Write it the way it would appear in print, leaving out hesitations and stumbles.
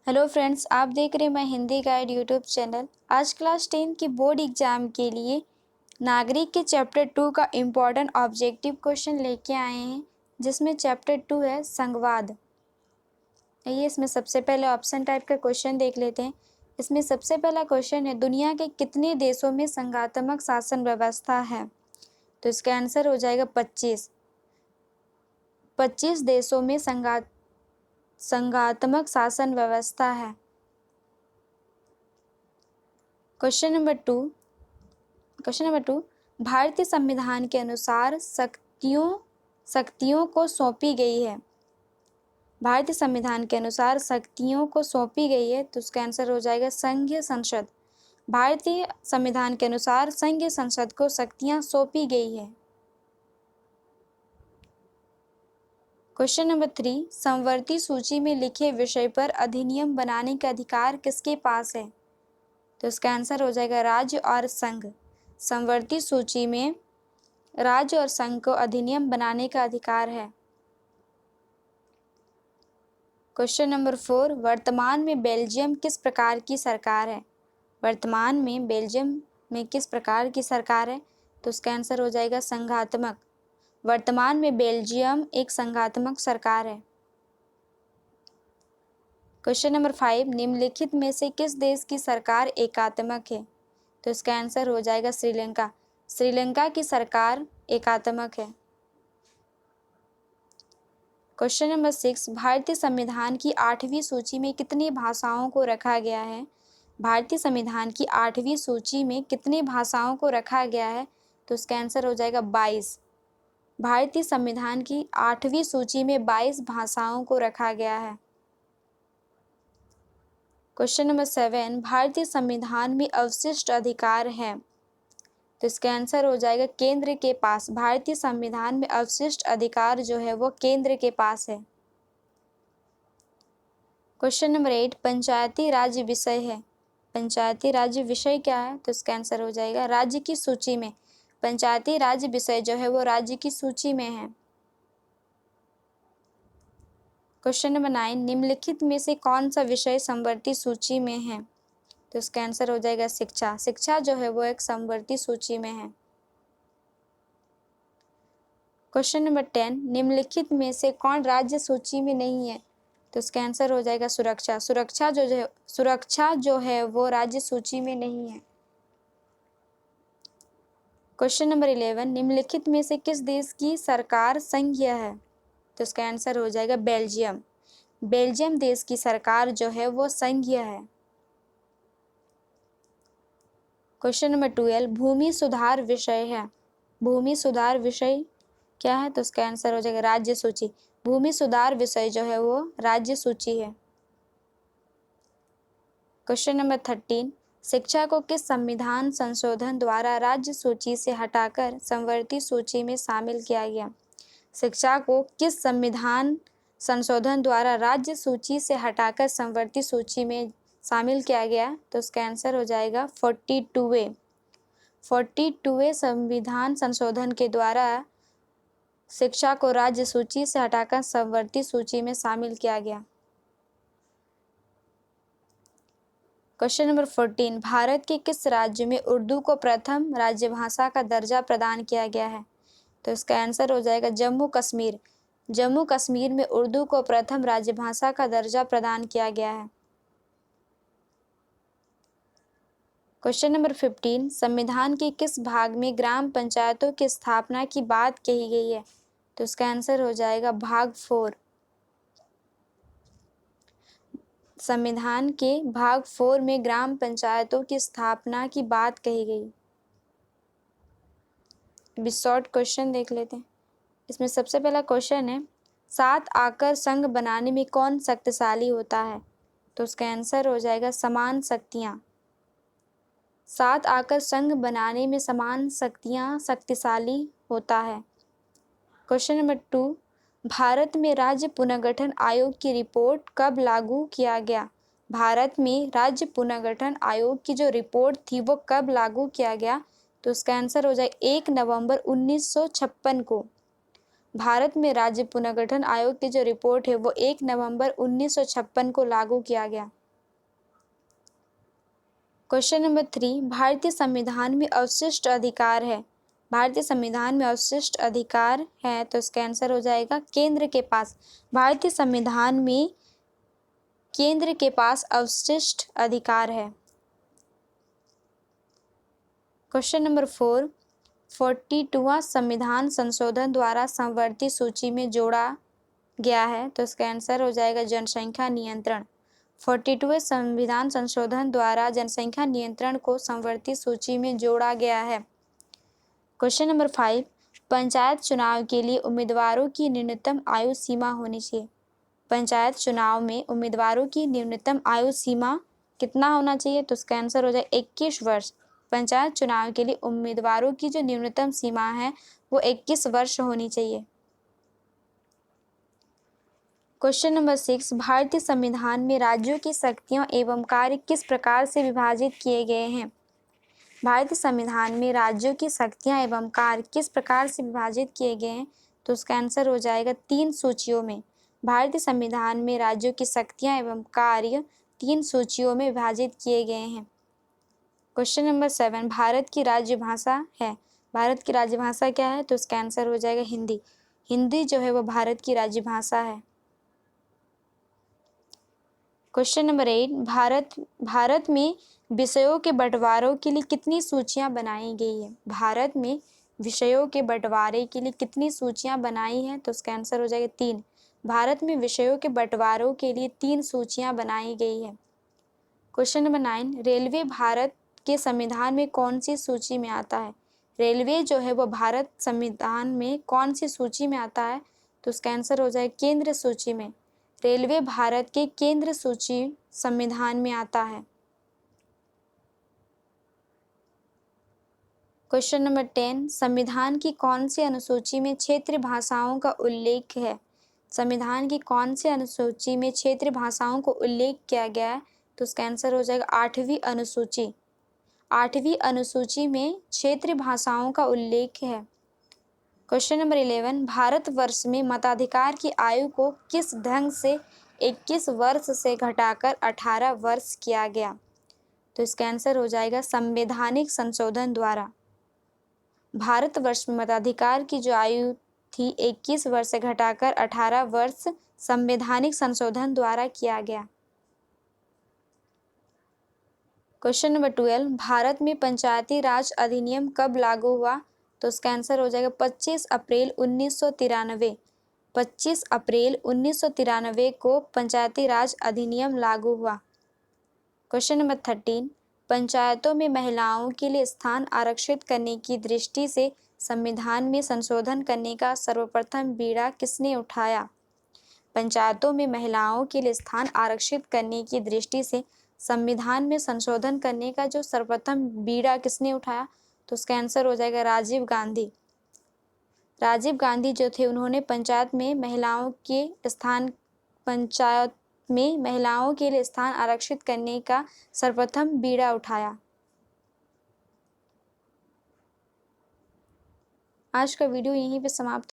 Hello friends, आप देख रहे हैं मैं हिंदी गाइड यूट्यूब चैनल। आज क्लास 10 की बोर्ड एग्जाम के लिए नागरिक के चैप्टर 2 का इम्पॉर्टेंट ऑब्जेक्टिव क्वेश्चन लेके आए हैं, जिसमें चैप्टर 2 है संवाद। आइए इसमें सबसे पहले ऑप्शन टाइप का क्वेश्चन देख लेते हैं। इसमें सबसे पहला क्वेश्चन है, दुनिया के कितने देशों में संघात्मक शासन व्यवस्था है? तो इसका आंसर हो जाएगा 25। 25 देशों में संघात्मक शासन व्यवस्था है। क्वेश्चन नंबर टू, भारतीय संविधान के अनुसार शक्तियों को सौंपी गई है। भारतीय संविधान के अनुसार शक्तियों को सौंपी गई है, तो उसका आंसर हो जाएगा संघीय संसद। भारतीय संविधान के अनुसार संघीय संसद को शक्तियां सौंपी गई है। क्वेश्चन नंबर 3, समवर्ती सूची में लिखे विषय पर अधिनियम बनाने का अधिकार किसके पास है? तो इसका आंसर हो जाएगा राज्य और संघ। समवर्ती सूची में राज्य और संघ को अधिनियम बनाने का अधिकार है। क्वेश्चन नंबर 4, वर्तमान में बेल्जियम किस प्रकार की सरकार है? वर्तमान में बेल्जियम में किस प्रकार की सरकार है? तो उसका आंसर हो जाएगा संघात्मक। वर्तमान में बेल्जियम एक संघात्मक सरकार है। क्वेश्चन नंबर 5, निम्नलिखित में से किस देश की सरकार एकात्मक है? तो इसका आंसर हो जाएगा श्रीलंका। श्रीलंका की सरकार एकात्मक है। क्वेश्चन नंबर 6, भारतीय संविधान की 8वीं सूची में कितनी भाषाओं को रखा गया है? भारतीय संविधान की 8वीं सूची में कितनी भाषाओं को रखा गया है? तो इसका आंसर हो जाएगा 22। भारतीय संविधान की 8वीं सूची में 22 भाषाओं को रखा गया है। क्वेश्चन नंबर 7, भारतीय संविधान में अवशिष्ट अधिकार है? तो इसका आंसर हो जाएगा केंद्र के पास। भारतीय संविधान में अवशिष्ट अधिकार जो है वो केंद्र के पास है। क्वेश्चन नंबर 8, पंचायती राज विषय है। पंचायती राज विषय क्या है? तो इसका आंसर हो जाएगा राज्य की सूची में। पंचायती राज विषय जो है वो राज्य की सूची में है। क्वेश्चन नंबर 9, निम्नलिखित में से कौन सा विषय समवर्ती सूची में है? तो इसका आंसर हो जाएगा शिक्षा। शिक्षा जो है वो एक समवर्ती सूची में है। क्वेश्चन नंबर 10, निम्नलिखित में से कौन राज्य सूची में नहीं है? तो इसका आंसर हो जाएगा सुरक्षा। सुरक्षा जो है वो राज्य सूची में नहीं है। क्वेश्चन नंबर 11, निम्नलिखित में से किस देश की सरकार संघीय है? तो इसका आंसर हो जाएगा बेल्जियम। बेल्जियम देश की सरकार जो है वो संघीय है। क्वेश्चन नंबर 12, भूमि सुधार विषय है। भूमि सुधार विषय क्या है? तो इसका आंसर हो जाएगा राज्य सूची। भूमि सुधार विषय जो है वो राज्य सूची है। क्वेश्चन नंबर 13, शिक्षा को किस संविधान संशोधन द्वारा राज्य सूची से हटाकर समवर्ती सूची में शामिल किया गया? शिक्षा को किस संविधान संशोधन द्वारा राज्य सूची से हटाकर समवर्ती सूची में शामिल किया गया? तो उसका आंसर हो जाएगा 42वें संविधान संशोधन के द्वारा शिक्षा को राज्य सूची से हटाकर समवर्ती सूची में शामिल किया गया। क्वेश्चन नंबर 14, भारत के किस राज्य में उर्दू को प्रथम राज्यभाषा का दर्जा प्रदान किया गया है? तो इसका आंसर हो जाएगा जम्मू कश्मीर। जम्मू कश्मीर में उर्दू को प्रथम राज्यभाषा का दर्जा प्रदान किया गया है। क्वेश्चन नंबर 15, संविधान के किस भाग में ग्राम पंचायतों की स्थापना की बात कही गई है? तो इसका आंसर हो जाएगा भाग 4। संविधान के भाग 4 में ग्राम पंचायतों की स्थापना की बात कही गई। अभी शॉर्ट क्वेश्चन देख लेते हैं। इसमें सबसे पहला क्वेश्चन है, 7 आकर संघ बनाने में कौन शक्तिशाली होता है? तो उसका आंसर हो जाएगा समान शक्तियाँ। 7 आकर संघ बनाने में समान शक्तियाँ शक्तिशाली होता है। क्वेश्चन नंबर 2, भारत में राज्य पुनर्गठन आयोग की रिपोर्ट कब लागू किया गया? भारत में राज्य पुनर्गठन आयोग की जो रिपोर्ट थी वो कब लागू किया गया? तो उसका आंसर हो जाए 1 नवंबर 1956 को। भारत में राज्य पुनर्गठन आयोग की जो रिपोर्ट है वो 1 नवंबर 1956 को लागू किया गया। क्वेश्चन नंबर 3, भारतीय संविधान में अवशिष्ट अधिकार है। भारतीय संविधान में अवशिष्ट अधिकार है तो इसका आंसर हो जाएगा केंद्र के पास। भारतीय संविधान में केंद्र के पास अवशिष्ट अधिकार है। क्वेश्चन नंबर 4, 42वां संविधान संशोधन द्वारा समवर्ती सूची में जोड़ा गया है तो इसका आंसर हो जाएगा जनसंख्या नियंत्रण। 42वें संविधान संशोधन द्वारा जनसंख्या नियंत्रण को समवर्ती सूची में जोड़ा गया है। क्वेश्चन नंबर 5, पंचायत चुनाव के लिए उम्मीदवारों की न्यूनतम आयु सीमा होनी चाहिए। पंचायत चुनाव में उम्मीदवारों की न्यूनतम आयु सीमा कितना होना चाहिए तो इसका आंसर हो जाए 21 वर्ष। पंचायत चुनाव के लिए उम्मीदवारों की जो न्यूनतम सीमा है वो 21 वर्ष होनी चाहिए। क्वेश्चन नंबर 6, भारतीय संविधान में राज्यों की शक्तियां एवं कार्य किस प्रकार से विभाजित किए गए हैं। भारतीय संविधान में राज्यों की शक्तियां एवं कार्य किस प्रकार से विभाजित किए गए हैं तो उसका आंसर हो जाएगा 3 सूचियों में। भारतीय संविधान में राज्यों की शक्तियां एवं कार्य 3 सूचियों में विभाजित किए गए हैं। क्वेश्चन नंबर 7, भारत की राज्य भाषा है। भारत की राज्य भाषा क्या है तो इसका आंसर हो जाएगा हिंदी। हिंदी जो है वो भारत की राज्य भाषा है। क्वेश्चन नंबर 8, भारत में विषयों के बंटवारों के लिए कितनी सूचियां बनाई गई है। भारत में विषयों के बंटवारे के लिए कितनी सूचियां बनाई हैं तो उसका आंसर हो जाएगा 3। भारत में विषयों के बंटवारों के लिए 3 सूचियां बनाई गई है। क्वेश्चन नंबर 9, रेलवे भारत के संविधान में कौन सी सूची में आता है। रेलवे जो है वो भारत संविधान में कौन सी सूची में आता है तो उसका आंसर हो जाएगा केंद्र सूची में। रेलवे भारत के केंद्र सूची संविधान में आता है। क्वेश्चन नंबर 10, संविधान की कौन सी अनुसूची में क्षेत्रीय भाषाओं का उल्लेख है। संविधान की कौन सी अनुसूची में क्षेत्रीय भाषाओं को उल्लेख किया गया है तो उसका आंसर हो जाएगा 8वीं अनुसूची। 8वीं अनुसूची में क्षेत्रीय भाषाओं का उल्लेख है। क्वेश्चन नंबर 11, भारतवर्ष में मताधिकार की आयु को किस ढंग से 21 वर्ष से घटाकर 18 वर्ष किया गया तो इसका आंसर हो जाएगा संवैधानिक संशोधन द्वारा। भारतवर्ष में मताधिकार की जो आयु थी 21 वर्ष से घटाकर 18 वर्ष संवैधानिक संशोधन द्वारा किया गया। क्वेश्चन नंबर 12, भारत में पंचायती राज अधिनियम कब लागू हुआ तो उसका आंसर हो जाएगा 25 अप्रैल 1993। 25 अप्रैल 1993 को पंचायती राज अधिनियम लागू हुआ। क्वेश्चन नंबर 13, पंचायतों में महिलाओं के लिए स्थान आरक्षित करने की दृष्टि से संविधान में संशोधन करने का सर्वप्रथम बीड़ा किसने उठाया। पंचायतों में महिलाओं के लिए स्थान आरक्षित करने की दृष्टि से संविधान में संशोधन करने का जो सर्वप्रथम बीड़ा किसने उठाया तो उसका आंसर हो जाएगा राजीव गांधी। राजीव गांधी जो थे उन्होंने पंचायत में महिलाओं के लिए स्थान आरक्षित करने का सर्वप्रथम बीड़ा उठाया। आज का वीडियो यहीं पे समाप्त